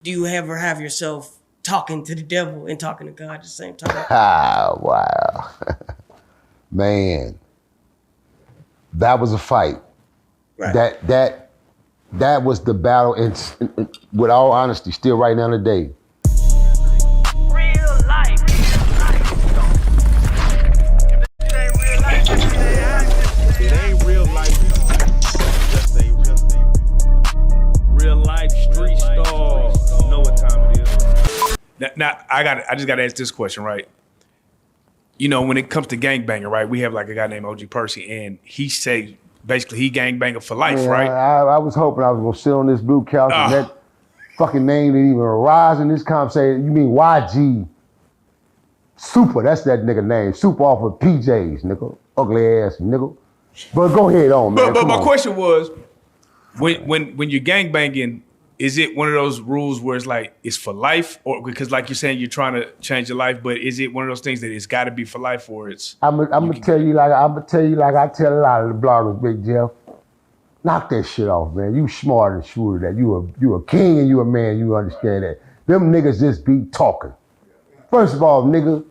Do you ever have yourself talking to the devil and talking to God at the same time? Ah, wow. Man, that was a fight. Right. That was the battle, and with all honesty, still right now today. Real life. It ain't real life. Just ain't real life street stars. You know what time it is. Now I just gotta ask this question, right? You know, when it comes to gangbanging, right? We have like a guy named OG Percy, and he say basically he gangbanger for life, right? I was hoping I was gonna sit on this blue couch and that fucking name didn't even arise in this conversation. You mean YG Super? That's that nigga name. Super off of PJs, nigga. Ugly ass nigga. But go ahead on, man. But my question was, when you're gangbanging, is it one of those rules where it's like it's for life, or because like you're saying you're trying to change your life, but is it one of those things that it's got to be for life, or it's? I'm gonna tell you like I tell a lot of the bloggers, Big Jeff. Knock that shit off, man. You smart and sure that you a king and you a man. You understand that. Them niggas just be talking. First of all, nigga,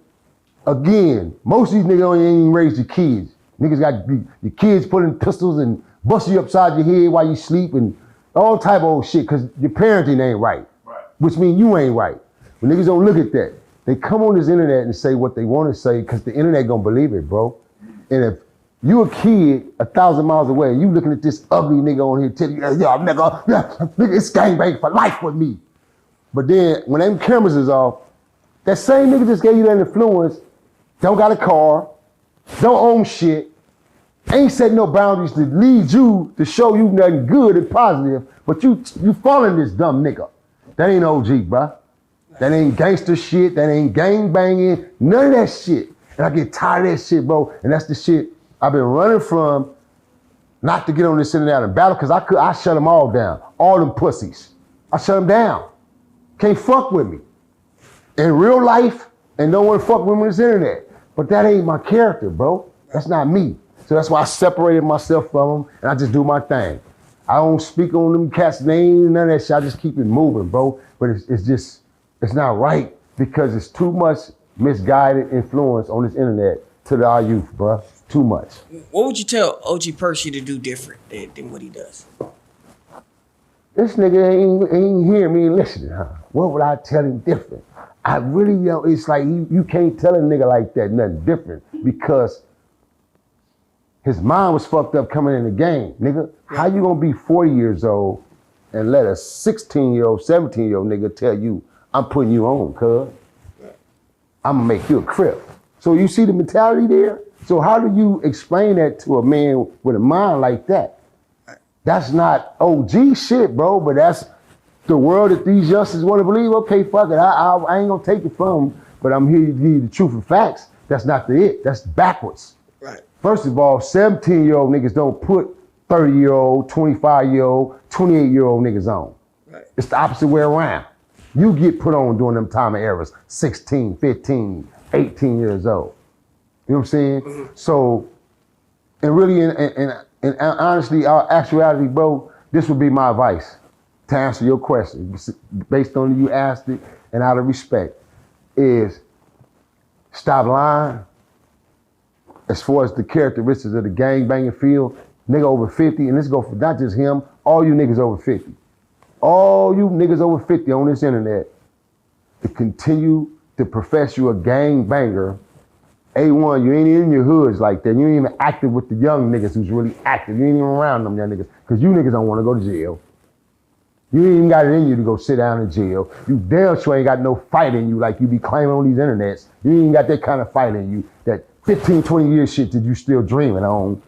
again, most of these niggas ain't even raised your kids. Niggas got your kids putting pistols and busting you upside your head while you sleep and all type of old shit, because your parenting ain't right. Which means you ain't right. When niggas don't look at that, they come on this internet and say what they want to say because the internet gonna believe it, bro. And if you a kid 1,000 miles away and you looking at this ugly nigga on here telling you, yo, nigga, it's gangbang for life with me. But then when them cameras is off, that same nigga just gave you that influence, don't got a car, don't own shit, ain't setting no boundaries to lead you, to show you nothing good and positive, but you following this dumb nigga. That ain't OG, bruh. That ain't gangster shit, that ain't gang banging, none of that shit. And I get tired of that shit, bro. And that's the shit I've been running from, not to get on this internet and battle, because I shut them all down. All them pussies. I shut them down. Can't fuck with me. In real life, and don't want to fuck with me on this internet. But that ain't my character, bro. That's not me. So that's why I separated myself from them, and I just do my thing. I don't speak on them cats' names, none of that shit. I just keep it moving, bro. But it's not right, because it's too much misguided influence on this internet to our youth, bro. Too much. What would you tell OG Percy to do different than what he does? This nigga ain't hear me listening, huh? What would I tell him different? I really, it's like you can't tell a nigga like that nothing different, because his mind was fucked up coming in the game, nigga. How you gonna be 40 years old and let a 16-year-old, 17-year-old nigga tell you, I'm putting you on, cuz? I'm gonna make you a crip. So you see the mentality there? So how do you explain that to a man with a mind like that? That's not OG shit, bro, but that's the world that these youngsters want to believe. Okay, fuck it, I ain't gonna take it from them, but I'm here to give you the truth and facts. That's not it, that's backwards. Right. First of all, 17-year-old niggas don't put 30-year-old, 25-year-old, 28-year-old niggas on. Right. It's the opposite way around. You get put on during them time of eras, 16, 15, 18 years old. You know what I'm saying? Mm-hmm. So, and really, and honestly, actuality, bro, this would be my advice to answer your question, based on you asked it and out of respect, is stop lying. As far as the characteristics of the gang-banging field, nigga over 50, and this go for not just him, all you niggas over 50. All you niggas over 50 on this internet to continue to profess you a gang-banger. A1, you ain't in your hoods like that. You ain't even active with the young niggas who's really active. You ain't even around them young niggas, because you niggas don't want to go to jail. You ain't even got it in you to go sit down in jail. You damn sure ain't got no fight in you like you be claiming on these internets. You ain't got that kind of fight in you, that 15, 20 year shit that you still dreaming on.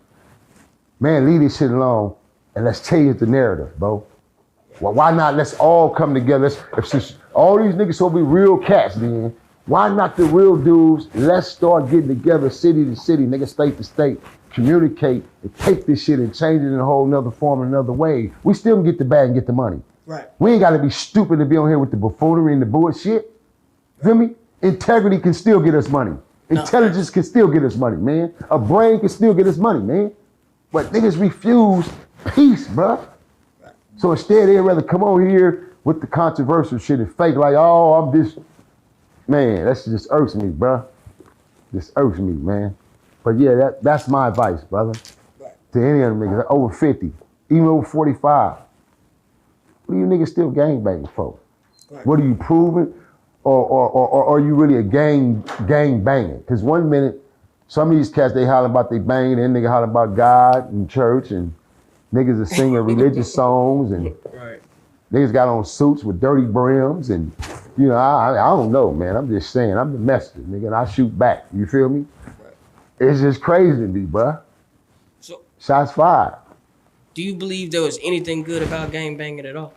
Man, leave this shit alone and let's change the narrative, bro. Well, why not let's all come together? If all these niggas so be real cats then, why not the real dudes? Let's start getting together city to city, nigga, state to state, communicate and take this shit and change it in a whole nother form, another way. We still can get the bag and get the money. Right. We ain't gotta be stupid to be on here with the buffoonery and the bullshit. Feel me? Integrity can still get us money. Intelligence can still get us money, man. A brain can still get us money, man. But niggas refuse peace, bruh. So instead, they'd rather come on here with the controversial shit and fake like, oh, I'm this. Man, that shit just irks me, bruh. Just irks me, man. But yeah, that's my advice, brother. Right. To any of them niggas, over 50, even over 45. What are you niggas still gangbanging for? Right. What are you proving? Or are you really a gang banging? Because one minute, some of these cats, they hollering about they banging, and nigga hollering about God and church, and niggas are singing religious songs, and Right. niggas got on suits with dirty brims, and you know, I don't know, man. I'm just saying, I'm the messenger, nigga, and I shoot back. You feel me? Right. It's just crazy to me, bruh. So, Shots fired. do you believe there was anything good about gang banging at all?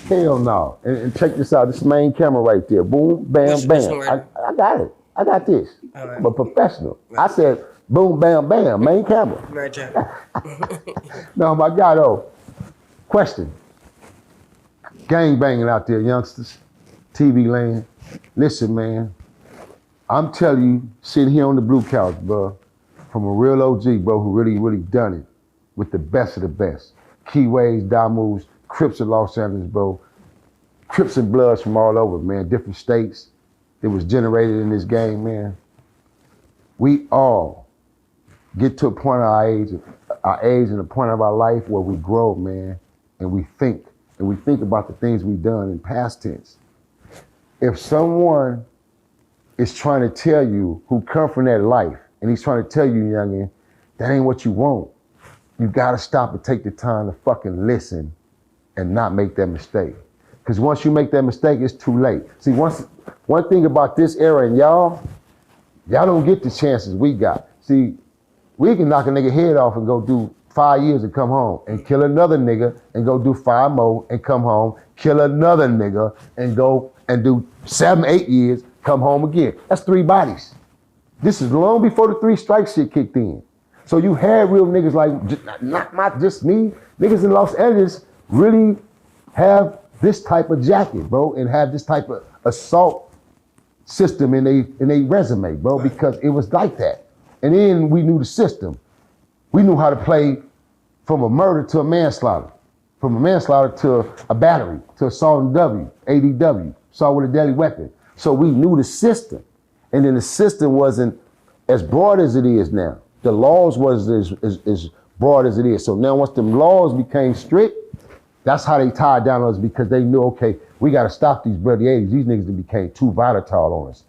Hell no. And check this out. This main camera right there. Boom, bam, Which bam. one right I got it. I got this. All right. I'm a professional. I said boom, bam, bam. Main camera. Right, Jack. No, my God, though. Question. Gang banging out there, youngsters. TV land. Listen, man. I'm telling you, sitting here on the blue couch, bro, from a real OG, bro, who really, really done it with the best of the best. Keyways, Damus, Crips of Los Angeles, bro. Crips and Bloods from all over, man. Different states. It was generated in this game, man. We all get to a point of our age and a point of our life where we grow, man, and we think about the things we've done in past tense. If someone is trying to tell you who come from that life, and he's trying to tell you, youngin, that ain't what you want, you gotta stop and take the time to fucking listen and not make that mistake. Because once you make that mistake, it's too late. See, one thing about this era and y'all don't get the chances we got. See, we can knock a nigga head off and go do 5 years and come home, and kill another nigga and go do 5 more and come home, kill another nigga and go and do 7, 8 years, come home again. That's 3 bodies. This is long before the 3 strike shit kicked in. So you had real niggas like, not just me, niggas in Los Angeles really have this type of jacket, bro, and have this type of assault system in a resume, bro, because it was like that. And then we knew the system. We knew how to play from a murder to a manslaughter, from a manslaughter to a battery, to assault and W, ADW, assault with a deadly weapon. So we knew the system. And then the system wasn't as broad as it is now. The laws wasn't as broad as it is. So now once the laws became strict, that's how they tied down us, because they knew, okay, we got to stop these bloody 80s. These niggas became too volatile on us.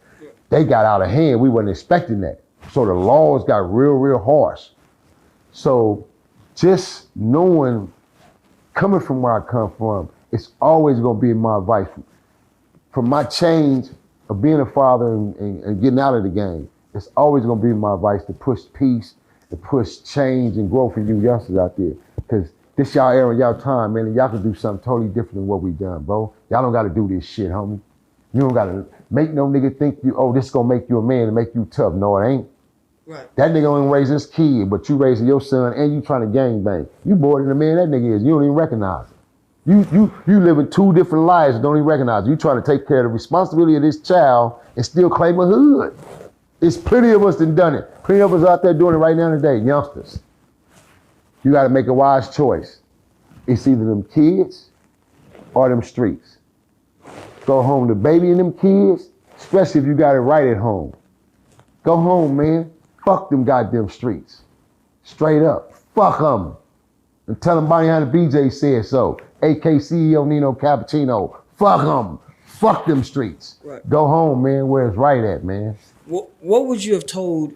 They got out of hand. We wasn't expecting that. So the laws got real, real harsh. So just knowing, coming from where I come from, it's always going to be my advice. From my change of being a father and getting out of the game, it's always going to be my advice to push peace, to push change and growth for you youngsters out there. Because this y'all era, y'all time, man, and y'all can do something totally different than what we done, bro. Y'all don't got to do this shit, homie. You don't got to make no nigga think you, oh, this is going to make you a man and make you tough. No, it ain't. Right. That nigga only raising his kid, but you raising your son and you trying to gangbang. You more than the man that nigga is. You don't even recognize it. You living 2 different lives and don't even recognize it. You trying to take care of the responsibility of this child and still claim a hood. It's plenty of us that done it. Plenty of us out there doing it right now today, youngsters. You got to make a wise choice. It's either them kids or them streets. Go home to baby and them kids, especially if you got it right at home. Go home, man. Fuck them goddamn streets. Straight up. Fuck them. And tell them Bonnie Hunter BJ said so. AK CEO Nino Cappuccino. Fuck them. Fuck them streets. Right. Go home, man, where it's right at, man. What would you have told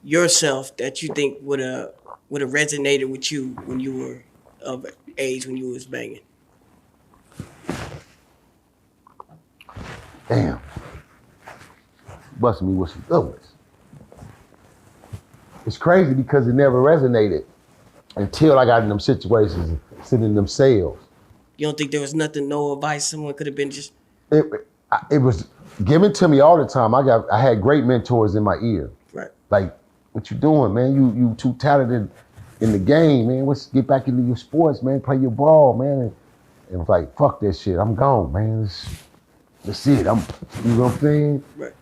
yourself that you think would have resonated with you when you were of age, when you was banging? Damn. Busting me with some good ones. It's crazy because it never resonated until I got in them situations and sitting in them cells. You don't think there was no advice someone could have been just... It was given to me all the time. I had great mentors in my ear. Right. Like, what you doing, man? You too talented in the game, man. Let's get back into your sports, man. Play your ball, man. And it was like, fuck that shit. I'm gone, man. That's it. You know what I'm saying? Right.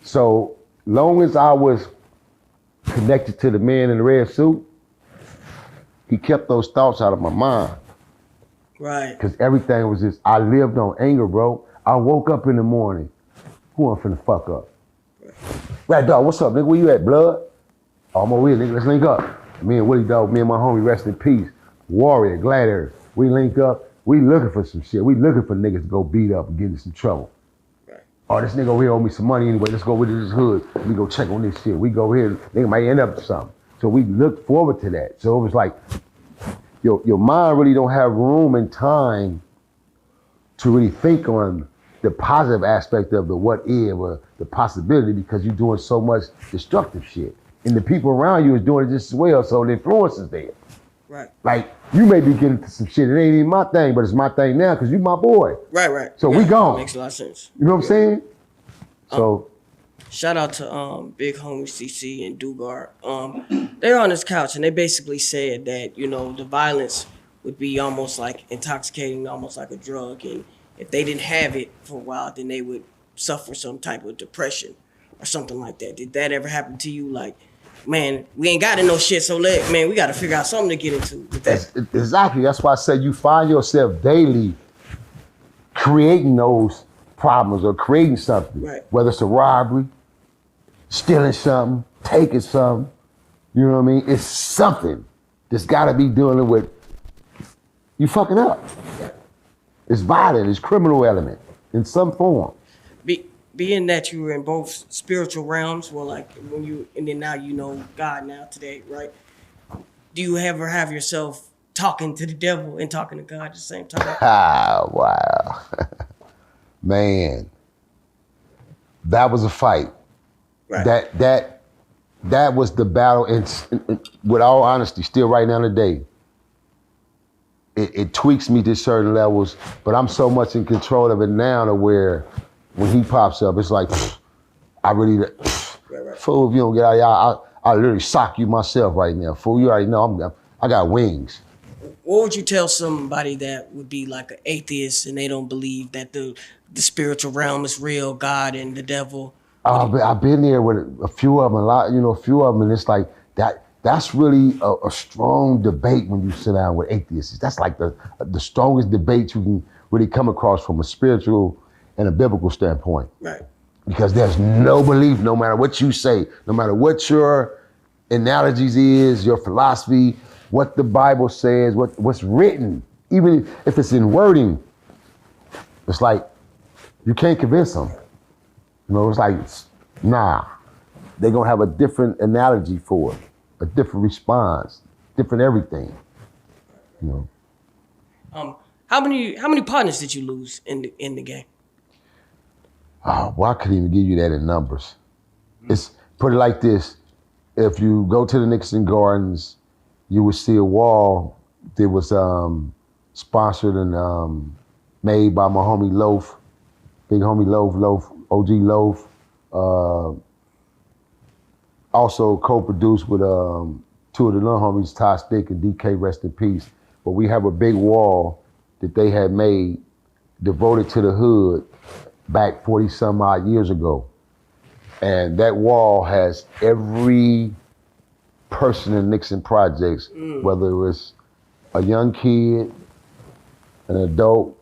So long as I was connected to the man in the red suit, he kept those thoughts out of my mind. Right. Because everything was just, I lived on anger, bro. I woke up in the morning. Who I'm finna fuck up? Right, dog, what's up, nigga? Where you at, blood? Oh, I'm over here, nigga. Let's link up. Me and Willie, dog, me and my homie, rest in peace. Warrior, Gladiator. We link up. We looking for some shit. We looking for niggas to go beat up and get in some trouble. Right. Oh, this nigga over here owe me some money anyway. Let's go over to this hood. We go check on this shit. We go over here. Nigga might end up with something. So we look forward to that. So it was like, your mind really don't have room and time to really think on the positive aspect of the what if or the possibility because you're doing so much destructive shit. And the people around you is doing it just as well, so the influence is there. Right. Like, you may be getting to some shit, it ain't even my thing, but it's my thing now because you my boy. Right. So we gone. Makes a lot of sense. You know what I'm saying? So. Shout out to big homie CC and Dugar. They're on this couch and they basically said that, you know, the violence would be almost like intoxicating, almost like a drug. And if they didn't have it for a while, then they would suffer some type of depression or something like that. Did that ever happen to you? Like, man, we ain't got no shit, so we got to figure out something to get into. Exactly. That's why I said you find yourself daily creating those problems or creating something. Right. Whether it's a robbery, stealing something, taking something. You know what I mean? It's something that's got to be dealing with you fucking up. It's violent. It's criminal element in some form. Being that you were in both spiritual realms, well, like and then now you know God now today, right? Do you ever have yourself talking to the devil and talking to God at the same time? Ah, wow. Man, that was a fight. Right. That was the battle, and with all honesty, still right now today, it tweaks me to certain levels, but I'm so much in control of it now to where when he pops up, it's like, I really, Right. fool, if you don't get out of here, I literally sock you myself right now. Fool, you already know I got wings. What would you tell somebody that would be like an atheist and they don't believe that the spiritual realm is real, God and the devil? I've been there with a few of them, a few of them, and it's like that's really a strong debate when you sit down with atheists. That's like the strongest debate you can really come across from a spiritual and a biblical standpoint. Right. Because there's no belief, no matter what you say, no matter what your analogies is, your philosophy, what the Bible says, what's written, even if it's in wording, it's like, you can't convince them. You know, it's like, nah, they're gonna have a different analogy for it, a different response, different everything, you know. How many partners did you lose in the game? Oh, well, I couldn't even give you that in numbers. It's, put it like this, if you go to the Nixon Gardens, you would see a wall that was sponsored and made by my homie Loaf, big homie Loaf, OG Loaf. Also co-produced with two of the little homies, Ty Stick and DK, rest in peace. But we have a big wall that they had made devoted to the hood back 40 some odd years ago. And that wall has every person in Nixon Projects, whether it was a young kid, an adult,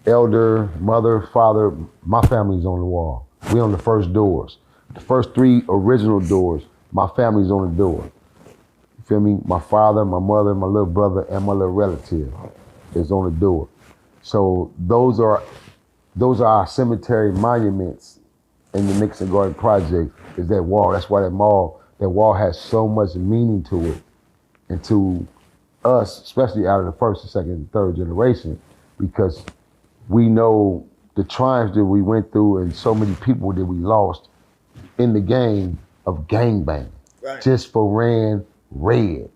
elder, mother, father, my family's on the wall. We on the first doors. The first 3 original doors, my family's on the door. You feel me? My father, my mother, my little brother, and my little relative is on the door. So those are our cemetery monuments in the Nixon Garden Project, is that wall. That's why that wall has so much meaning to it and to us, especially out of the first, second, third generation, because we know the triumphs that we went through and so many people that we lost in the game of gangbang. Right. Just for ran red.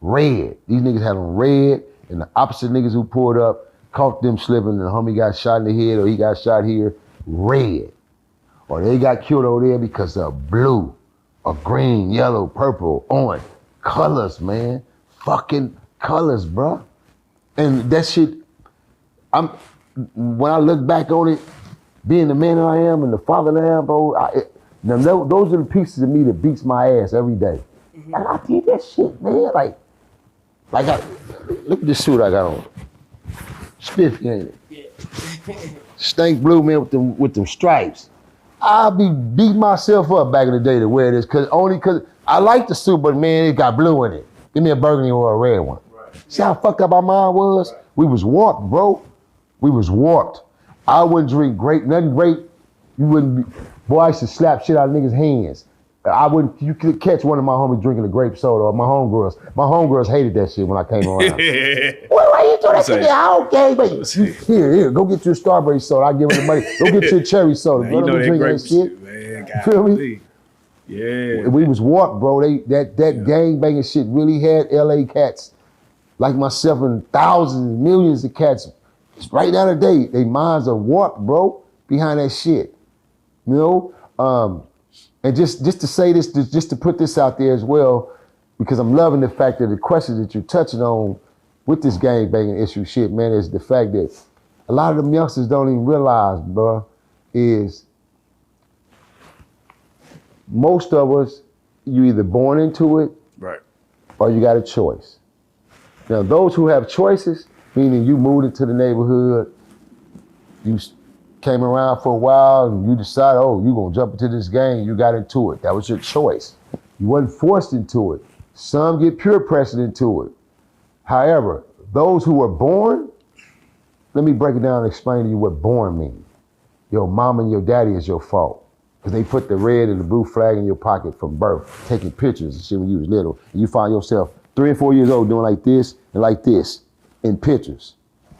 Red. These niggas had on red, and the opposite niggas who pulled up caught them slipping, and the homie got shot in the head or he got shot here, red. Or they got killed over there because of blue or green, yellow, purple, orange. Colors, man. Fucking colors, bro. And that shit, when I look back on it, being the man that I am and the father that I am, bro, those are the pieces of me that beats my ass every day. Mm-hmm. And I did that shit, man. Like look at this suit I got on. Spiffy, ain't it? Stank blue, man, with them stripes. I be beating myself up back in the day to wear this, only cause I like the suit, but man, it got blue in it. Give me a burgundy or a red one. Right. See how fucked up our mind was? Right. We was warped, bro. We was warped. I wouldn't drink grape, nothing grape. You wouldn't be, boy, I used to slap shit out of niggas' hands. You could catch one of my homies drinking a grape soda, or my homegirls. My homegirls hated that shit when I came around. Why you doing that to me? Okay, but here, go get you a strawberry soda. I'll give her the money. Go get you a cherry soda. Man, you know drinking that shit. Man, you feel me? Yeah. We was warped, bro. That gang banging shit really had LA cats like myself and thousands, millions of cats. Right now today, their minds are warped, bro, behind that shit. You know? And just to say this, just to put this out there as well, because I'm loving the fact that the questions that you're touching on with this gang banging issue shit, man, is the fact that a lot of them youngsters don't even realize, bro, is most of us, you either born into it, right, or you got a choice. Now, those who have choices, meaning you moved into the neighborhood, you came around for a while and you decided, oh, you're gonna jump into this game, you got into it. That was your choice. You wasn't forced into it. Some get peer pressured into it. However, those who were born, let me break it down and explain to you what born means. Your mom and your daddy is your fault. Because they put the red and the blue flag in your pocket from birth, taking pictures and shit when you was little. And you find yourself 3 and 4 years old doing like this and like this in pictures.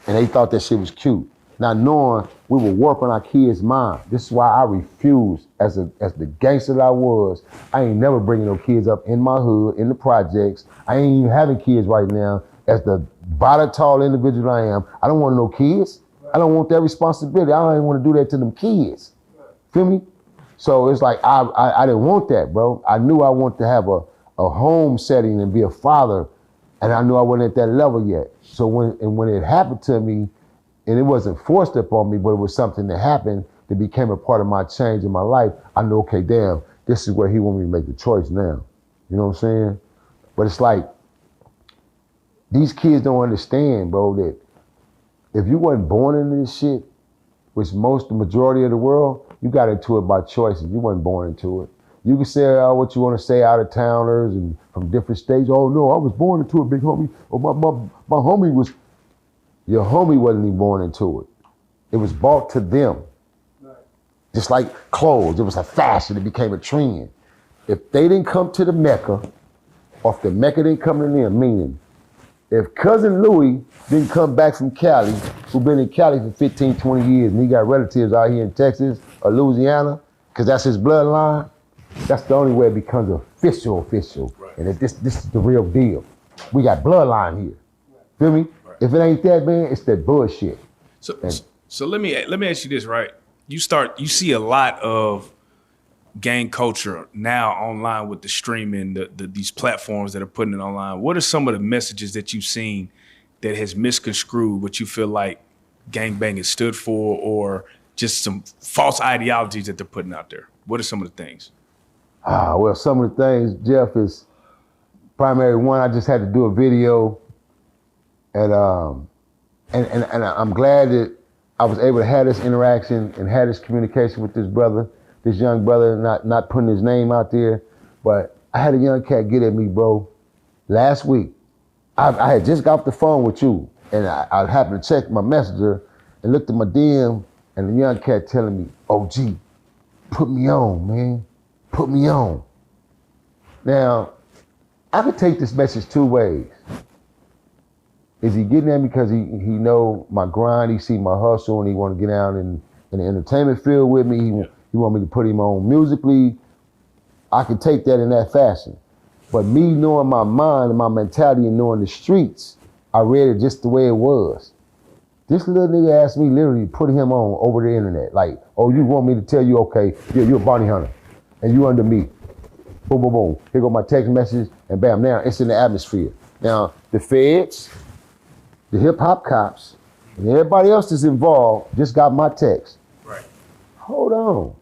And they thought that shit was cute. Not knowing we were warping our kids' mind. This is why I refuse, as the gangster that I was, I ain't never bringing no kids up in my hood, in the projects. I ain't even having kids right now. As the volatile individual I am, I don't want no kids. I don't want that responsibility. I don't even want to do that to them kids. Feel me? So it's like, I didn't want that, bro. I knew I wanted to have a home setting and be a father, and I knew I wasn't at that level yet. So when it happened to me, and it wasn't forced upon me, but it was something that happened that became a part of my change in my life. I knew, okay, damn, this is where he want me to make the choice now. You know what I'm saying? But it's like, these kids don't understand, bro, that if you wasn't born into this shit, which the majority of the world, you got into it by choices. You wasn't born into it. You can say what you want to say, out of towners and from different states. Oh no, I was born into it, big homie. Oh, my homie was. Your homie wasn't even born into it. It was bought to them. Right. Just like clothes, it was a fashion, it became a trend. If they didn't come to the Mecca, or if the Mecca didn't come to them, meaning, if Cousin Louis didn't come back from Cali, who been in Cali for 15, 20 years, and he got relatives out here in Texas or Louisiana, because that's his bloodline, that's the only way it becomes official. Right. And this is the real deal. We got bloodline here. Right. Feel me? If it ain't that, man, it's that bullshit. So let me ask you this, right? You see a lot of gang culture now online with the streaming, these platforms that are putting it online. What are some of the messages that you've seen that has misconstrued what you feel like gangbanging stood for, or just some false ideologies that they're putting out there? What are some of the things? Well, some of the things, Jeff, is primary one. I just had to do a video. And I'm glad that I was able to have this interaction and have this communication with this brother, this young brother, not putting his name out there. But I had a young cat get at me, bro, last week. I had just got off the phone with you, and I happened to check my messenger and looked at my DM, and the young cat telling me, OG, put me on, man. Put me on. Now, I could take this message two ways. Is he getting at me because he know my grind, he see my hustle, and he want to get out in the entertainment field with me? He want me to put him on musically. I can take that in that fashion. But me knowing my mind and my mentality and knowing the streets, I read it just the way it was. This little nigga asked me literally to put him on over the internet. Like, oh, you want me to tell you, okay, you're a bounty hunter, and you under me. Boom, boom, boom. Here go my text message, and bam, now it's in the atmosphere. Now, the feds, the hip hop cops, and everybody else that's involved just got my text. Right. Hold on.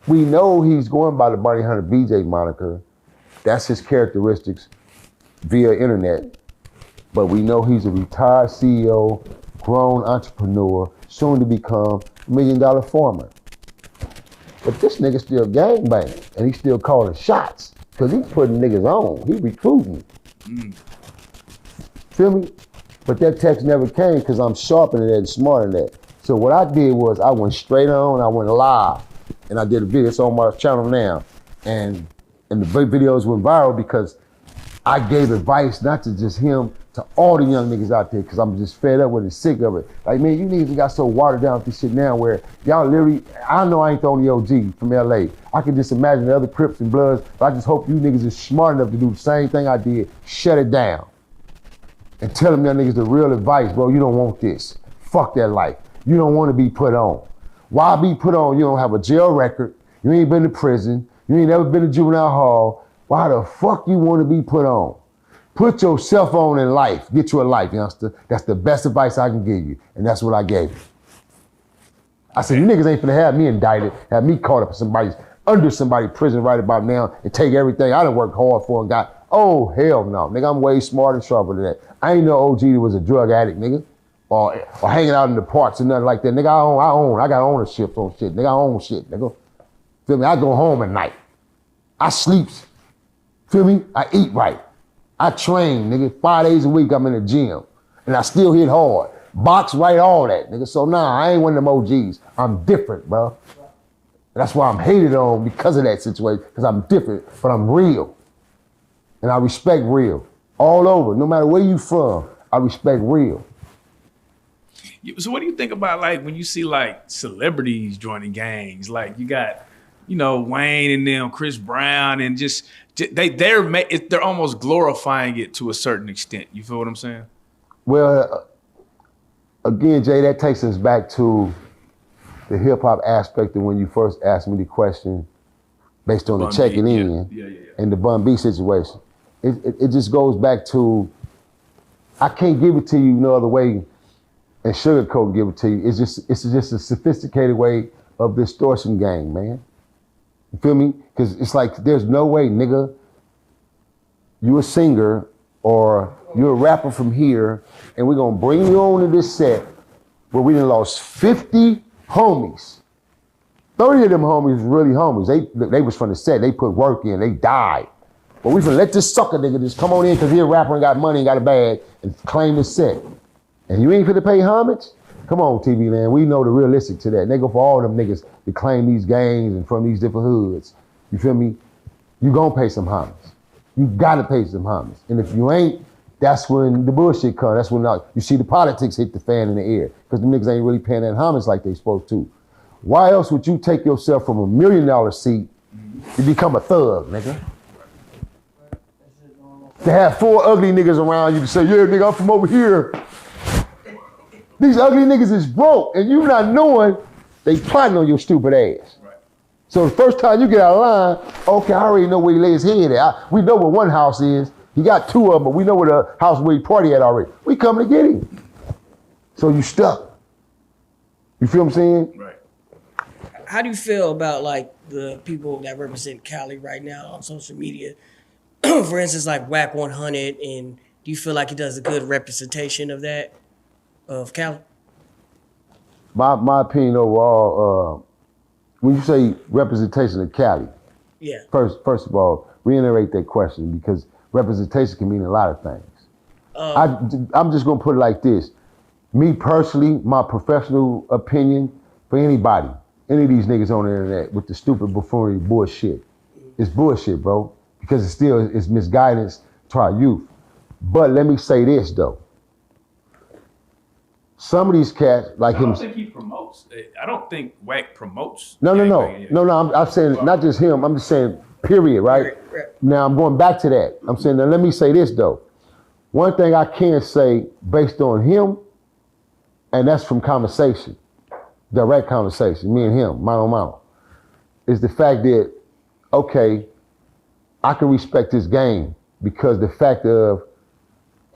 We know he's going by the Bounty Hunter BJ moniker. That's his characteristics via internet. But we know he's a retired CEO grown entrepreneur, soon to become $1 million farmer. But this nigga still gangbanging, and he still calling shots, because he's putting niggas on. He recruiting. Feel me? But that text never came because I'm sharper than that and smarter than that. So what I did was I went straight on, I went live, and I did a video. It's on my channel now. And the videos went viral because I gave advice, not to just him, to all the young niggas out there, because I'm just fed up with it, sick of it. Like, man, you niggas got so watered down with this shit now where y'all literally, I know I ain't the only OG from LA. I can just imagine the other Crips and Bloods, but I just hope you niggas is smart enough to do the same thing I did, shut it down. And tell them young niggas the real advice, bro, you don't want this. Fuck that life. You don't want to be put on. Why be put on? You don't have a jail record. You ain't been to prison. You ain't never been to juvenile hall. Why the fuck you want to be put on? Put yourself on in life. Get you a life, youngster. That's the best advice I can give you. And that's what I gave you. I said, you niggas ain't finna have me indicted, have me caught up in under somebody's prison right about now and take everything I done worked hard for and got. Oh, hell no. Nigga, I'm way smarter and sharper than that. I ain't no OG that was a drug addict, nigga. Or hanging out in the parks or nothing like that. Nigga, I got ownership on shit. Nigga, I own shit, nigga. Feel me? I go home at night. I sleep. Feel me? I eat right. I train, nigga. 5 days a week I'm in the gym. And I still hit hard. Box right, all that, nigga. So nah, I ain't one of them OGs. I'm different, bro. That's why I'm hated on because of that situation. Because I'm different, but I'm real. And I respect real. All over, no matter where you from, I respect real. So what do you think about like when you see like celebrities joining gangs? Like you got, you know, Wayne and them, Chris Brown, and just they're almost glorifying it to a certain extent. You feel what I'm saying? Well, again, Jay, that takes us back to the hip hop aspect of when you first asked me the question based on the checking in and the Bun B situation. It just goes back to, I can't give it to you no other way and sugarcoat and give it to you. It's just a sophisticated way of the extortion gang, man. You feel me? Because it's like, there's no way, nigga, you a singer or you're a rapper from here and we're gonna bring you on to this set where we done lost 50 homies. 30 of them homies was really homies. They was from the set, they put work in, they died. But we finna let this sucker nigga just come on in because he a rapper and got money and got a bag and claim the set. And you ain't finna pay homage? Come on, TV land, we know the realistic to that. And they go for all them niggas that claim these gangs and from these different hoods. You feel me? You gonna pay some homage. You gotta pay some homage. And if you ain't, that's when the bullshit comes. That's when you see the politics hit the fan in the air because the niggas ain't really paying that homage like they supposed to. Why else would you take yourself from $1 million seat to become a thug, nigga? To have 4 ugly niggas around you to say, yeah, nigga, I'm from over here. These ugly niggas is broke, and you not knowing they plotting on your stupid ass. Right. So the first time you get out of line, okay, I already know where he lay his head at. We know where one house is. He got 2 of them, but we know where the house where he party at already. We coming to get him. So you stuck. You feel what I'm saying? Right. How do you feel about like the people that represent Cali right now on social media? For instance, like Wack 100, and do you feel like he does a good representation of that, of Cali? My opinion overall, when you say representation of Cali, yeah. First of all, reiterate that question because representation can mean a lot of things. I'm just gonna put it like this. Me personally, my professional opinion for anybody, any of these niggas on the internet with the stupid buffoonery bullshit, it's bullshit, bro. Because it's misguidance to our youth. But let me say this though. Some of these cats, like him. I don't think he promotes. I don't think Wack promotes. No. I'm saying not just him. I'm just saying period, right? Now I'm going back to that. I'm saying now let me say this though. One thing I can say based on him, and that's from conversation, direct conversation, me and him, mano a mano, is the fact that, okay, I can respect this game because the fact of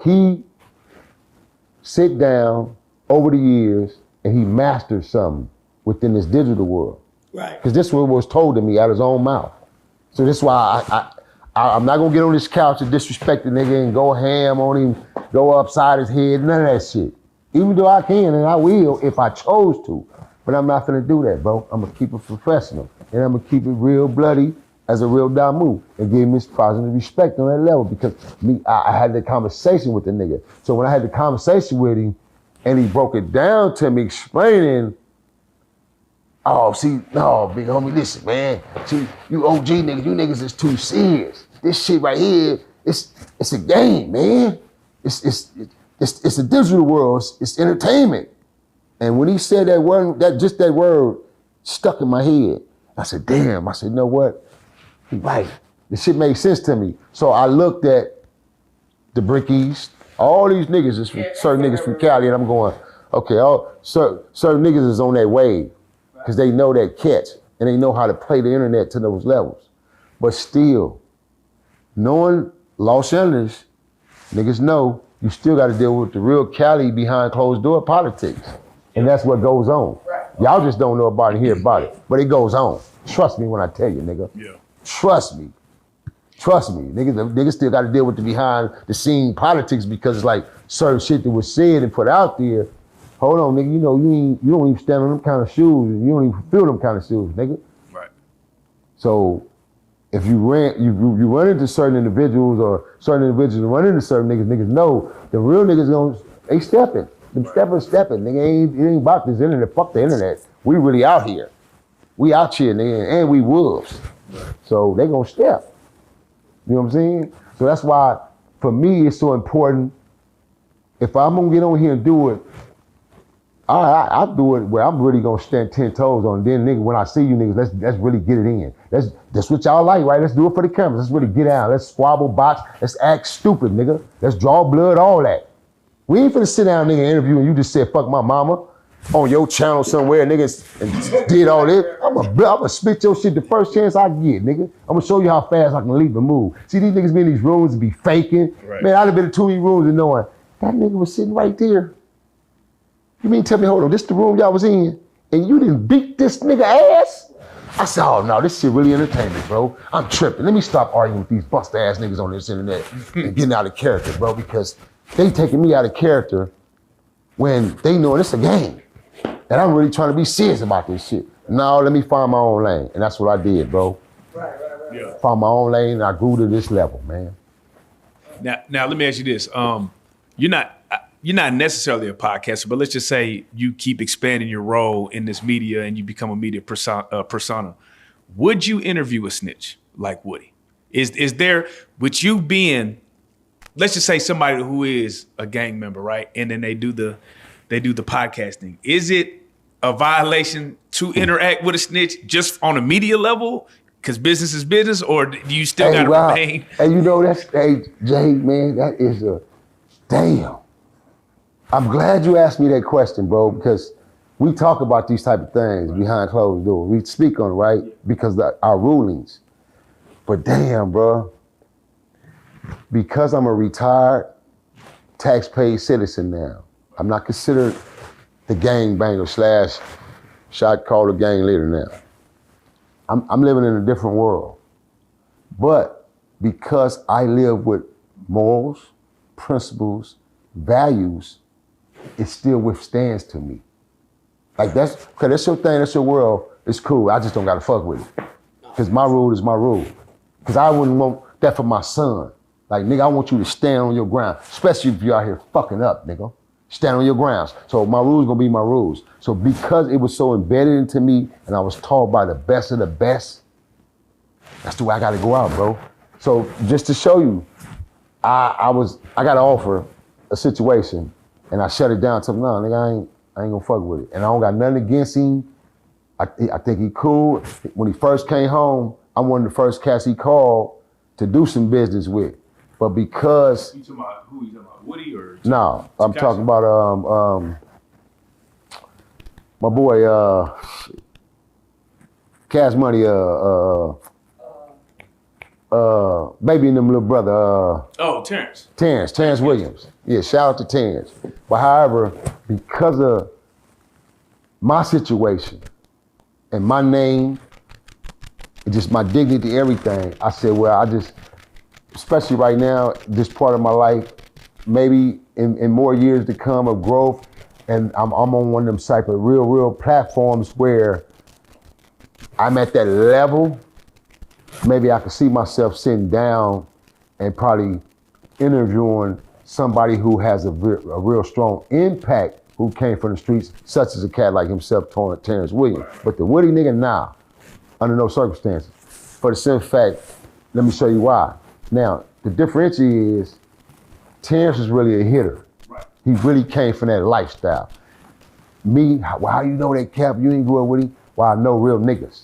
he sit down over the years and he mastered something within this digital world. Right. Because this one was told to me out of his own mouth. So this is why I'm not gonna get on this couch and disrespect the nigga and go ham on him, go upside his head, none of that shit. Even though I can and I will if I chose to. But I'm not gonna do that, bro. I'm gonna keep it professional. And I'm gonna keep it real bloody as a real Damu and give me positive respect on that level because I had the conversation with the nigga. So when I had the conversation with him and he broke it down to me explaining, oh, see, no, big homie, listen, man. See, you OG niggas, you niggas is too serious. This shit right here, it's a game, man. It's a digital world, it's entertainment. And when he said that word, that word stuck in my head. I said, damn, I said, you know what? He right. The shit made sense to me. So I looked at the Brick East, all these niggas is from certain niggas from Cali, and I'm going, okay, certain niggas is on that wave because they know that catch and they know how to play the internet to those levels. But still, knowing Los Angeles, niggas know you still got to deal with the real Cali behind closed door politics. And that's what goes on. Y'all just don't know about it, hear about it, but it goes on. Trust me when I tell you, nigga. Yeah. Trust me. Niggas still got to deal with the behind the scene politics because it's like certain shit that was said and put out there. Hold on, nigga, you know, you don't even stand on them kind of shoes and you don't even feel them kind of shoes, nigga. Right. So if you run into certain individuals or certain individuals run into certain niggas know the real niggas they stepping. Them stepping. Nigga, it ain't about this internet. Fuck the internet. We really out here. We out here, nigga, and we wolves. So they gonna step. You know what I'm saying? So that's why, for me, it's so important. If I'm gonna get on here and do it, I do it where I'm really gonna stand 10 toes on it. Then, nigga, when I see you niggas, let's really get it in. That's what y'all like, right? Let's do it for the cameras. Let's really get out. Let's squabble, box. Let's act stupid, nigga. Let's draw blood, all that. We ain't finna sit down, nigga, interview and you just said, fuck my mama on your channel somewhere, niggas, and did all this. I'm gonna spit your shit the first chance I get, nigga. I'm gonna show you how fast I can leap and move. See, these niggas be in these rooms and be faking. Right. Man, I'd have been in too many rooms and knowing, that nigga was sitting right there. You mean tell me, hold on, this the room y'all was in, and you didn't beat this nigga ass? I said, oh no, this shit really entertainment, bro. I'm tripping. Let me stop arguing with these bust ass niggas on this internet and getting out of character, bro, because they taking me out of character when they know it's a game. And I'm really trying to be serious about this shit. No, let me find my own lane. And that's what I did, bro. Right. Yeah. Found my own lane and I grew to this level, man. Now let me ask you this. You're not necessarily a podcaster, but let's just say you keep expanding your role in this media and you become a media persona. Would you interview a snitch like Woody? Is there, with you being, let's just say somebody who is a gang member, right? And then they do the podcasting. Is it a violation to interact with a snitch just on a media level? Because business is business, or do you still got to remain? And you know, Jay, man, that is damn. I'm glad you asked me that question, bro, because we talk about these type of things behind closed doors. We speak on it, right? Because our rulings. But damn, bro, because I'm a retired tax-paid citizen now, I'm not considered the gangbanger / shot caller gang leader now. I'm living in a different world. But because I live with morals, principles, values, it still withstands to me. Like that's your thing, that's your world, it's cool. I just don't gotta fuck with it. Cause my rule is my rule. Cause I wouldn't want that for my son. Like, nigga, I want you to stand on your ground, especially if you're out here fucking up, nigga. Stand on your grounds. So my rules gonna be my rules. So because it was so embedded into me and I was taught by the best of the best, that's the way I gotta go out, bro. So just to show you, I got to offer a situation and I shut it down. Told him, no, nigga, I ain't gonna fuck with it. And I don't got nothing against him. I think he cool. When he first came home, I'm one of the first cats he called to do some business with. But because you talking about who? You talking about Woody or? No, I'm talking about my boy Cash Money baby and them little brother Terrence Williams. Yeah, shout out to Terrence. But however, because of my situation and my name and just my dignity, everything, I said, well, I just, especially right now, this part of my life, maybe in more years to come of growth, And I'm on one of them type of real platforms where I'm at that level. Maybe I could see myself sitting down and probably interviewing somebody who has a real strong impact who came from the streets, such as a cat like himself, Terrence Williams. But the Woody nigga, nah, under no circumstances. For the simple fact, let me show you why. Now, the differentiator is Terrence is really a hitter. Right. He really came from that lifestyle. Me, how you know that cap? You ain't grew up with him? Well, I know real niggas.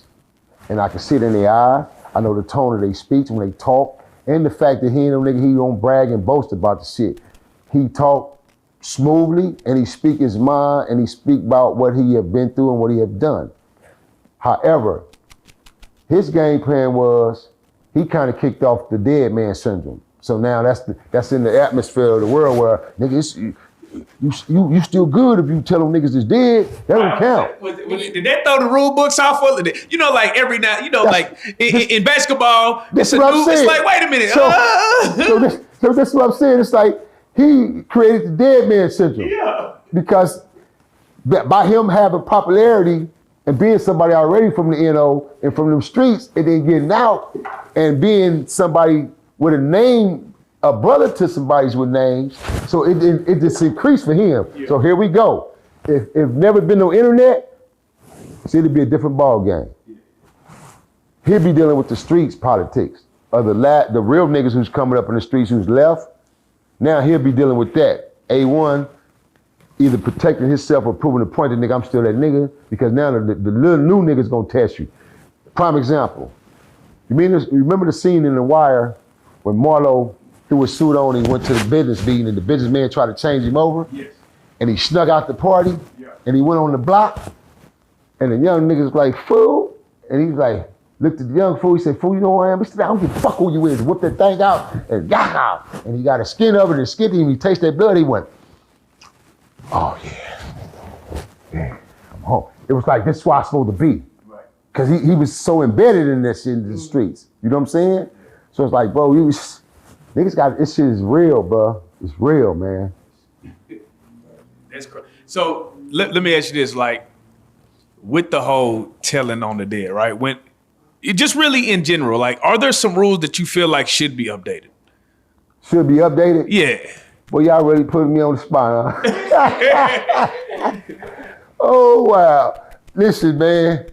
And I can see it in their eyes. I know the tone of their speech when they talk. And the fact that he ain't no nigga, he don't brag and boast about the shit. He talk smoothly and he speak his mind and he speak about what he have been through and what he have done. However, his game plan was, he kind of kicked off the dead man syndrome. So now that's in the atmosphere of the world where, nigga, you still good if you tell them niggas is dead. That don't count. Did they throw the rule books off? You know, like every now, you know, like in basketball, it's like, wait a minute. So that's what I'm saying. It's like he created the dead man syndrome. Yeah. Because by him having popularity and being somebody already from the NO and from them streets and then getting out and being somebody with a name, a brother to somebody's with names, so it just increased for him. Yeah. So here we go. If never been no internet, see, it'd be a different ball game. Yeah. He'll be dealing with the streets politics of the real niggas who's coming up in the streets who's left. Now he'll be dealing with that. A1, either protecting himself or proving the point that nigga, I'm still that nigga, because now the little new nigga's gonna test you. Prime example. You remember the scene in The Wire when Marlo threw his suit on and he went to the business meeting and the businessman tried to change him over? Yes. And he snuck out the party, yeah. And he went on the block and the young nigga's like, fool. And he's like, looked at the young fool, he said, fool, you know who I am? He said, I don't give a fuck who you is. Whip that thing out and out. And he got a skin of it and skinned him, he tasted that blood, he went, oh yeah, I'm home. It was like, this is why I'm supposed to be. Right. Cause he was so embedded in that shit in the streets. You know what I'm saying? So it's like, bro, niggas got, this shit is real, bro. It's real, man. That's crazy. So let me ask you this, like, with the whole telling on the dead, right? When just really in general, like, are there some rules that you feel like should be updated? Should be updated? Yeah. Well, y'all really putting me on the spot, huh? Oh, wow. Listen, man.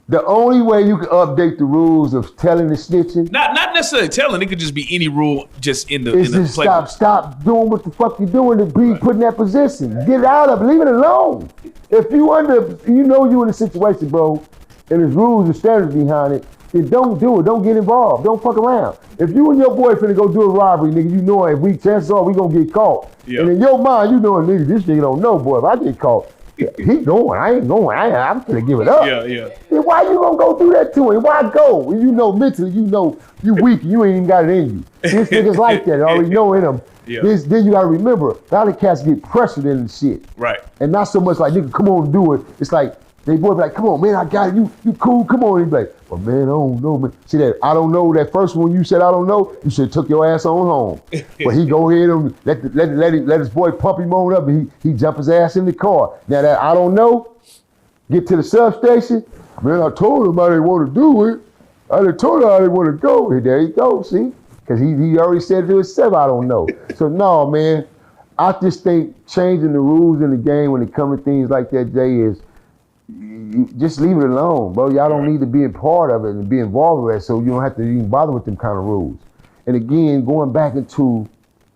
The only way you can update the rules of telling and snitching, not necessarily telling, it could just be any rule just in the playbook. Stop doing what the fuck you're doing to be put in that position. Get out of it, leave it alone. If you know you in a situation, bro, and there's rules and standards behind it, then don't do it, don't get involved, don't fuck around. If you and your boy finna go do a robbery, nigga, you know chances are we gonna get caught. Yep. And in your mind, you know, nigga, this nigga don't know, boy, if I get caught, he going, I ain't going, I'm gonna give it up. Yeah. Then why you gonna go do that to him? Why go? You know mentally, you know you weak, you ain't even got it in you. This niggas like that, already know in them. Yeah. Then you gotta remember, a lot of cats get pressured in the shit. Right. And not so much like, nigga, come on, do it. It's like, they boy be like, come on, man, I got it. You cool, come on. He be like, well, man, I don't know, man. See that, I don't know, that first one you said, I don't know, you should have took your ass on home. But he go ahead and let his boy pump him on up and he jump his ass in the car. Now that I don't know, get to the substation, man, I told him I didn't want to do it. I done told him I didn't want to go. And there you go, see? Because he already said to himself, I don't know. So no, man, I just think changing the rules in the game when it comes to things like that, Jay, is you just leave it alone, bro. Y'all don't need to be a part of it and be involved with it, so you don't have to even bother with them kind of rules. And again, going back into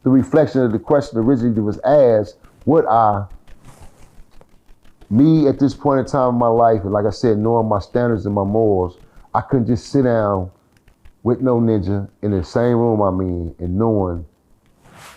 the reflection of the question originally that was asked, me at this point in time in my life, and like I said, knowing my standards and my morals, I couldn't just sit down with no ninja in the same room I'm in and knowing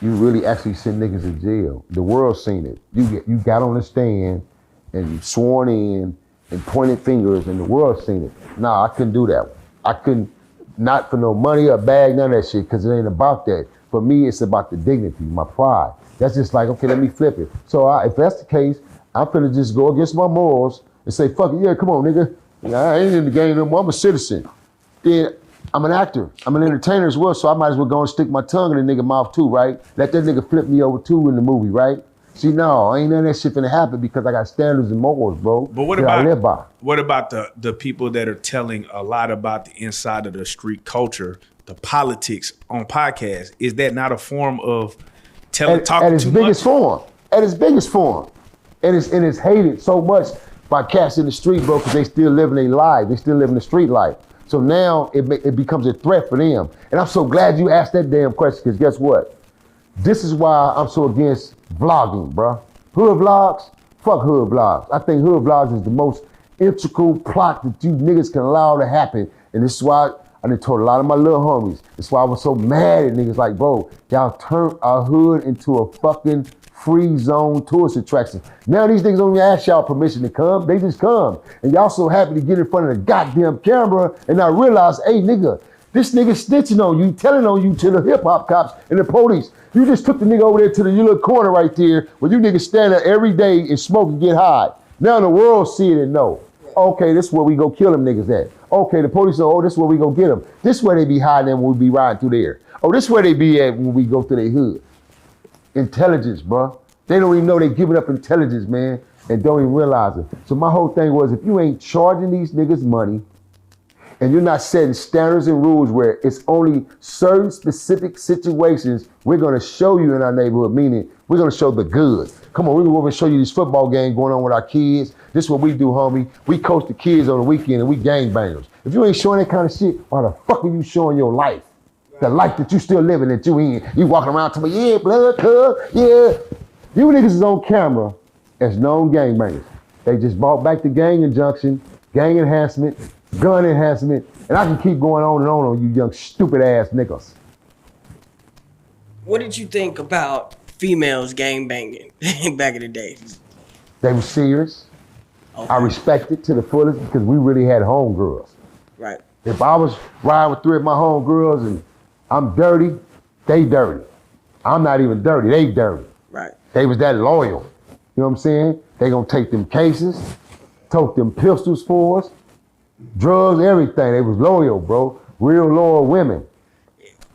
you really actually send niggas in jail. The world's seen it. You got on the stand and you sworn in and pointed fingers and the world's seen it. Nah, I couldn't do that one. I couldn't, not for no money or bag, none of that shit, because it ain't about that. For me, it's about the dignity, my pride. That's just like, okay, let me flip it. So if that's the case, I'm finna just go against my morals and say, fuck it, yeah, come on, nigga. I ain't in the game no more, I'm a citizen. Then I'm an actor, I'm an entertainer as well, so I might as well go and stick my tongue in the nigga mouth too, right? Let that nigga flip me over too in the movie, right? See, no, ain't none of that shit finna happen because I got standards and morals, bro. But what that I live by. about what about the people that are telling a lot about the inside of the street culture, the politics on podcasts? Is that not a form of talking At its too biggest much? form. At its biggest form. And it's hated so much by cats in the street, bro, because they still living their life. They still living the street life. So now it becomes a threat for them. And I'm so glad you asked that damn question, because guess what? This is why I'm so against vlogging, bro. Hood vlogs, fuck hood vlogs. I think hood vlogs is the most integral plot that you niggas can allow to happen. And this is why I done told a lot of my little homies. That's why I was so mad at niggas like, bro, y'all turned our hood into a fucking free zone tourist attraction. Now these niggas don't even ask y'all permission to come. They just come. And y'all so happy to get in front of the goddamn camera and not realize, hey nigga, this nigga snitching on you, telling on you to the hip hop cops and the police. You just took the nigga over there to the little corner right there where you niggas stand there every day and smoke and get high. Now the world see it and know. Okay, this is where we go kill them niggas at. Okay, the police know, oh, this is where we go get them. This is where they be hiding when we be riding through there. Oh, this is where they be at when we go through their hood. Intelligence, bro. They don't even know they giving up intelligence, man, and don't even realize it. So my whole thing was, if you ain't charging these niggas money, and you're not setting standards and rules where it's only certain specific situations we're gonna show you in our neighborhood, meaning we're gonna show the good. Come on, we're gonna show you this football game going on with our kids. This is what we do, homie. We coach the kids on the weekend and we gangbangers. If you ain't showing that kind of shit, why the fuck are you showing your life? The life that you still living, that you in. You walking around to me, yeah, blood, cuz, yeah. You niggas is on camera as known gangbangers. They just brought back the gang injunction, gang enhancement, gun enhancement, and I can keep going on you young stupid ass niggas. What did you think about females gang banging back in the day? They were serious. Okay. I respect it to the fullest because we really had homegirls. Right. If I was riding with three of my homegirls and I'm dirty, they dirty. I'm not even dirty, they dirty. Right. They was that loyal. You know what I'm saying? They gonna take them cases, took them pistols for us, drugs, everything. They was loyal, bro. Real loyal women.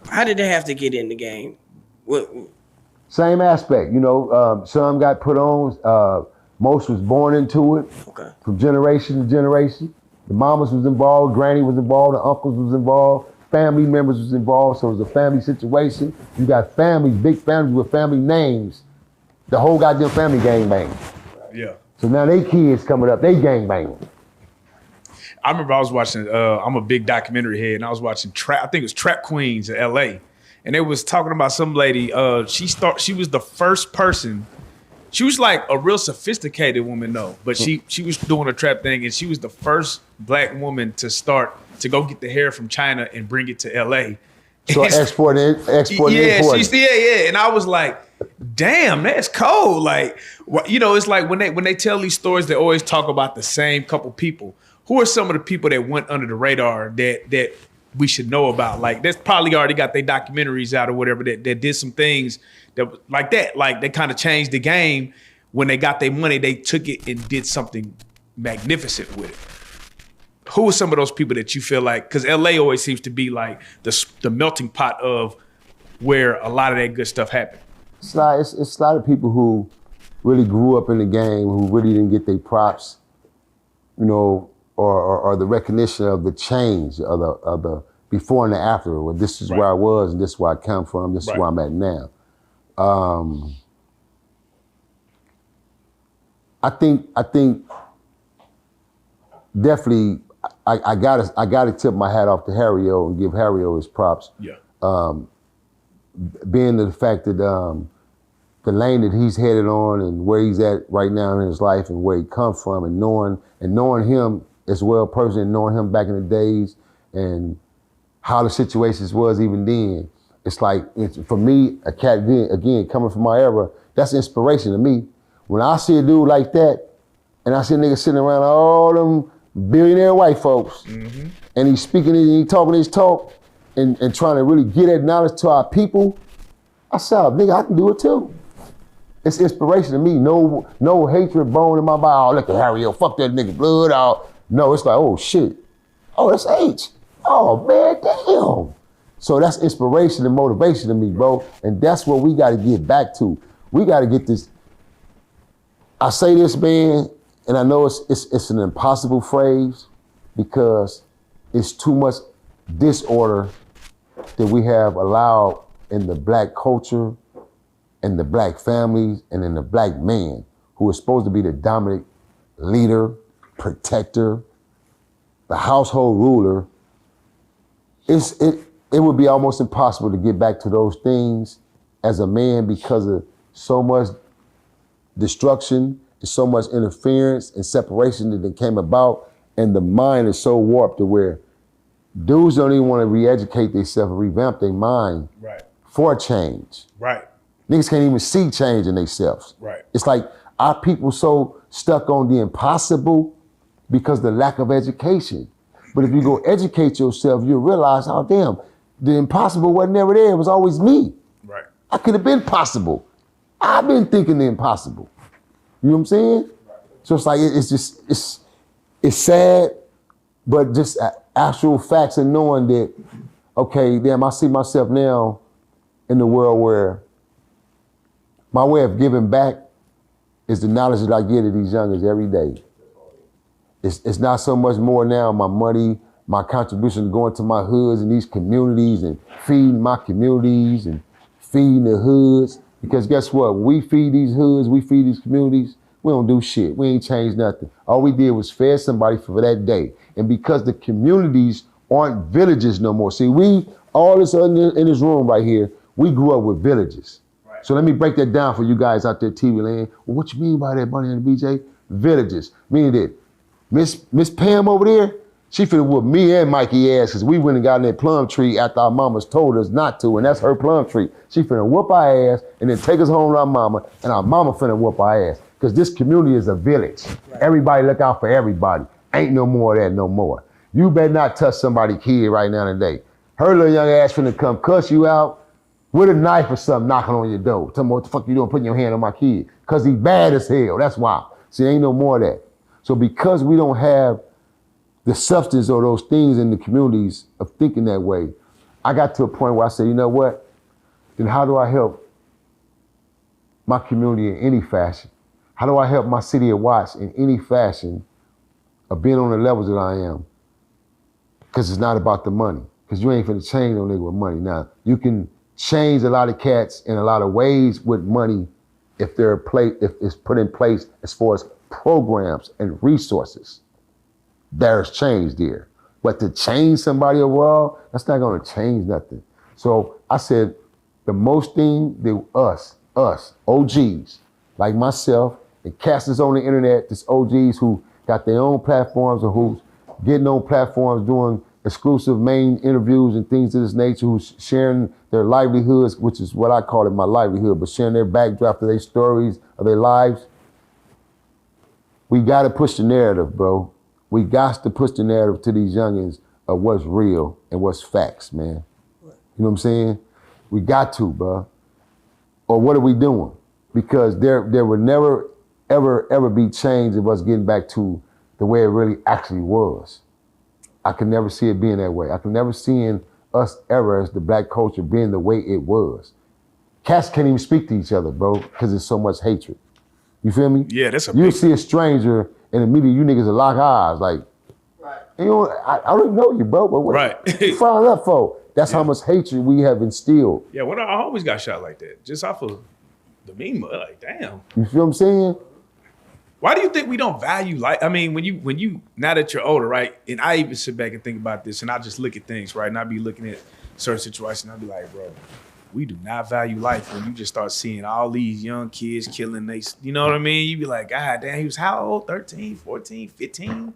How did they have to get in the game? What? Same aspect, you know, some got put on, most was born into it. Okay. From generation to generation. The mamas was involved, granny was involved, the uncles was involved, family members was involved, so it was a family situation. You got families, big families with family names. The whole goddamn family gangbang. Yeah. So now they kids coming up, they gangbanging. I remember I was watching, I'm a big documentary head, and I was watching I think it was Trap Queens in LA. And they was talking about some lady, she was the first person, she was like a real sophisticated woman though, but she was doing a trap thing, and she was the first black woman to go get the hair from China and bring it to LA. So export and import. Yeah. And I was like, damn, that's cold. Like, you know, it's like when they tell these stories, they always talk about the same couple people. Who are some of the people that went under the radar that we should know about? Like, that's probably already got their documentaries out or whatever that did some things that like that. Like, they kind of changed the game. When they got their money, they took it and did something magnificent with it. Who are some of those people that you feel like, because LA always seems to be like the melting pot of where a lot of that good stuff happened? It's a lot of people who really grew up in the game, who really didn't get their props, you know, or the recognition of the change of the before and the after. Well, this is where I was, and this is where I come from. This is where I'm at now. I think definitely I gotta tip my hat off to Harry-O and give Harry-O his props. Yeah. Being the fact that the lane that he's headed on and where he's at right now in his life and where he come from, and knowing him as well personally, and knowing him back in the days and how the situations was even then. It's like, for me, a cat again coming from my era, that's inspiration to me. When I see a dude like that, and I see a nigga sitting around all them billionaire white folks, and he's speaking and he's talking his talk, and trying to really get that knowledge to our people, I said, nigga, I can do it too. It's inspiration to me. No hatred bone in my body. Oh, look at Harry-O, fuck that nigga, blood out. No, it's like, oh shit. Oh, that's H. Oh man, damn. So that's inspiration and motivation to me, bro. And that's what we gotta get back to. We gotta get this I say this, man, and I know it's an impossible phrase because it's too much disorder that we have allowed in the black culture and the black families and in the black man who is supposed to be the dominant leader, protector, the household ruler. It would be almost impossible to get back to those things as a man because of so much destruction and so much interference and separation that came about, and the mind is so warped to where dudes don't even want to re-educate themselves and revamp their mind for change. Right. Niggas can't even see change in themselves. Right. It's like our people so stuck on the impossible because of the lack of education. But if you go educate yourself, you'll realize, oh damn, the impossible wasn't never there, it was always me. Right. I could have been possible. I've been thinking the impossible. You know what I'm saying? So it's like, it's sad, but just actual facts and knowing that, okay, damn, I see myself now in the world where my way of giving back is the knowledge that I get of these youngers every day. It's not so much more now my money, my contribution going to my hoods and these communities and feeding my communities and feeding the hoods. Because guess what? When we feed these hoods, we feed these communities, we don't do shit. We ain't changed nothing. All we did was fed somebody for that day. And because the communities aren't villages no more. See, all this in this room right here, we grew up with villages. Right. So let me break that down for you guys out there, TV land. Well, what you mean by that, Bunny and the BJ? Villages. Meaning that Miss Pam over there, she finna whoop me and Mikey ass because we went and got in that plum tree after our mamas told us not to, and that's her plum tree. She finna whoop our ass and then take us home to our mama, and our mama finna whoop our ass. Because this community is a village. Right. Everybody look out for everybody. Ain't no more of that no more. You better not touch somebody's kid right now today. Her little young ass finna come cuss you out with a knife or something knocking on your door. Tell me what the fuck you doing putting your hand on my kid. Because he bad as hell, that's why. See, ain't no more of that. So because we don't have the substance or those things in the communities of thinking that way, I got to a point where I said, you know what? Then how do I help my community in any fashion? How do I help my city of Watts in any fashion of being on the levels that I am? Because it's not about the money. Because you ain't finna change no nigga with money. Now, you can change a lot of cats in a lot of ways with money if it's put in place as far as programs and resources. There's change there. But to change somebody overall, that's not gonna change nothing. So I said, the most thing that us, OGs, like myself, and cats that's on the internet, this OGs who got their own platforms or who's getting on platforms doing exclusive main interviews and things of this nature, who's sharing their livelihoods, which is what I call it my livelihood, but sharing their backdraft of their stories, of their lives. We gotta push the narrative, bro. We got to push the narrative to these youngins of what's real and what's facts, man. You know what I'm saying? We got to, bro. Or what are we doing? Because there would never, ever be change of us getting back to the way it really actually was. I can never see it being that way. I can never see us ever as the black culture being the way it was. Cats can't even speak to each other, bro, because there's so much hatred. You feel me? Yeah, that's a You big... see a stranger and immediately you niggas will lock eyes, like, right. You know, I don't even know you, bro, but what you following up for? That's how much hatred we have instilled. Yeah, I always got shot like that, just off of the meme, like, damn. You feel what I'm saying? Why do you think we don't value life? I mean, when you now that you're older, right? And I even sit back and think about this, and I just look at things, right? And I be looking at certain situations, and I be like, bro, we do not value life when you just start seeing all these young kids killing you know what I mean? You be like, God damn, he was how old? 13, 14, 15?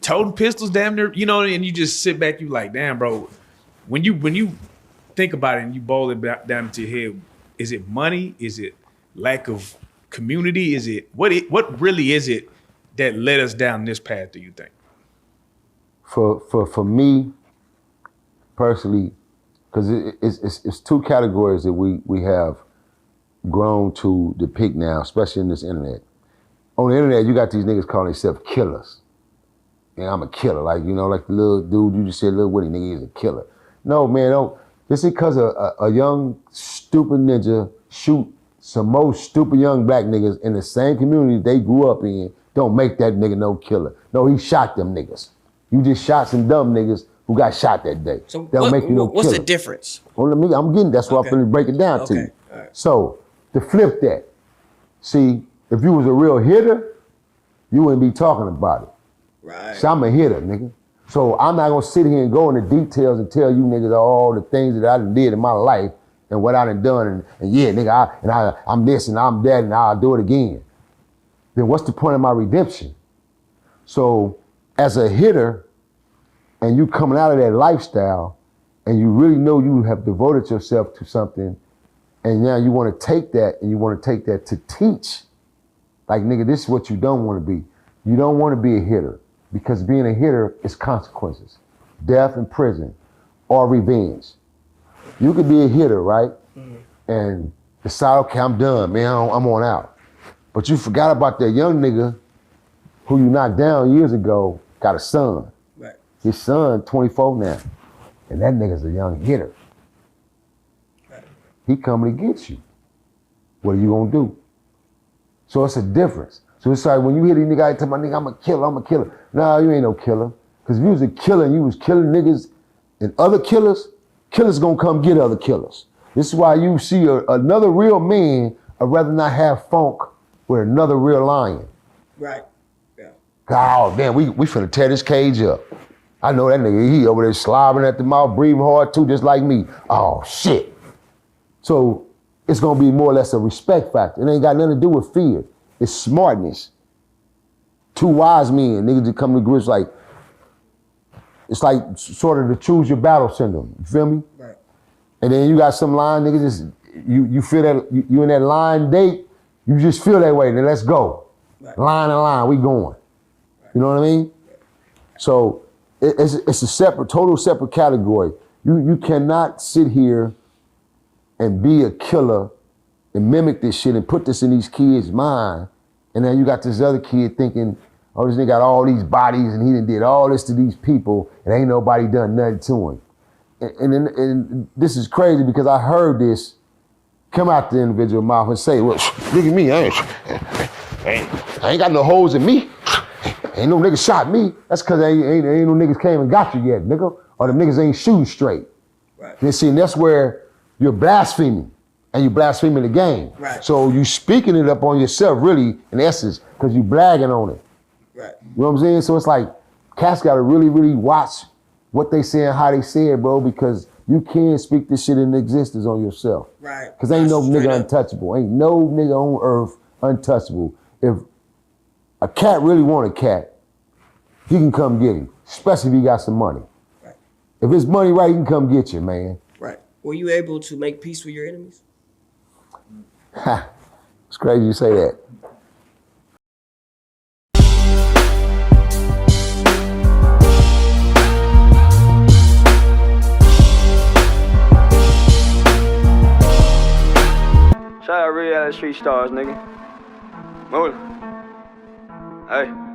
Toting pistols damn near, you know, and you just sit back, you like, damn, bro. When you think about it and you boil it down into your head, is it money? Is it lack of community? Is it what really is it that led us down this path, do you think? For me, personally, because it's two categories that we have grown to depict now, especially in this internet. On the internet, you got these niggas calling themselves killers. And I'm a killer, like, you know, like the little dude you just said, Lil Woody, nigga, he's a killer. No, man, don't. Just because a young, stupid ninja shoot some most stupid young black niggas in the same community they grew up in don't make that nigga no killer. No, he shot them niggas. You just shot some dumb niggas who got shot that day. So They'll make you no what's killer. the difference? Well, I'm getting, that's why I'm finna break it down to you. All right. So, to flip that, see, if you was a real hitter, you wouldn't be talking about it. Right. So I'm a hitter, nigga. So I'm not gonna sit here and go into details and tell you niggas all the things that I done did in my life and what I done done and yeah, nigga, I'm this and I'm that and I'll do it again. Then what's the point of my redemption? So as a hitter and you coming out of that lifestyle and you really know you have devoted yourself to something and now you wanna take that and you wanna take that to teach. Like nigga, this is what you don't wanna be. You don't wanna be a hitter. Because being a hitter is consequences. Death and prison or revenge. You could be a hitter, right? And decide, okay, I'm done, man, I'm on out. But you forgot about that young nigga who you knocked down years ago, got a son. Right. His son, 24 now. And that nigga's a young hitter. Right. He coming to get you. What are you gonna do? So it's a difference. So it's like when you hear these niggas tell my nigga, I'm a killer. Nah, you ain't no killer. Cause if you was a killer and you was killing niggas and other killers gonna come get other killers. This is why you see another real man would rather not have funk with another real lion. Right. Yeah. Oh man, we finna tear this cage up. I know that nigga, he over there slobbering at the mouth, breathing hard too, just like me. Oh shit. So it's gonna be more or less a respect factor. It ain't got nothing to do with fear. It's smartness. Two wise men, niggas that come to grips like, it's like sort of the choose your battle syndrome. You feel me? Right. And then you got some line niggas just, you feel that, you in that line date, you just feel that way, then let's go. Right. Line and line, we going. Right. You know what I mean? So it's a separate, total separate category. You cannot sit here and be a killer and mimic this shit and put this in these kids' mind. And then you got this other kid thinking, oh, this nigga got all these bodies and he done did all this to these people and ain't nobody done nothing to him. And this is crazy because I heard this come out the individual mouth and say, well, look at me, I ain't got no holes in me. Ain't no nigga shot me. That's cause ain't no niggas came and got you yet, nigga. Or the niggas ain't shooting straight. Right. And see, and that's where you're blaspheming. And you blaspheming the game. Right. So you speaking it up on yourself, really, in essence, because you bragging on it. Right. You know what I'm saying? So it's like, cats gotta really, really watch what they say and how they say it, bro, because you can't speak this shit into existence on yourself. Right. Because ain't no Straight nigga up. untouchable. Ain't no nigga on earth untouchable. If a cat really want a cat, he can come get him, especially if he got some money. Right. If his money right, he can come get you, man. Right. Were you able to make peace with your enemies? Ha, it's crazy you say that. Shout out Reallyfe Street Starz, nigga. Move it. Hey.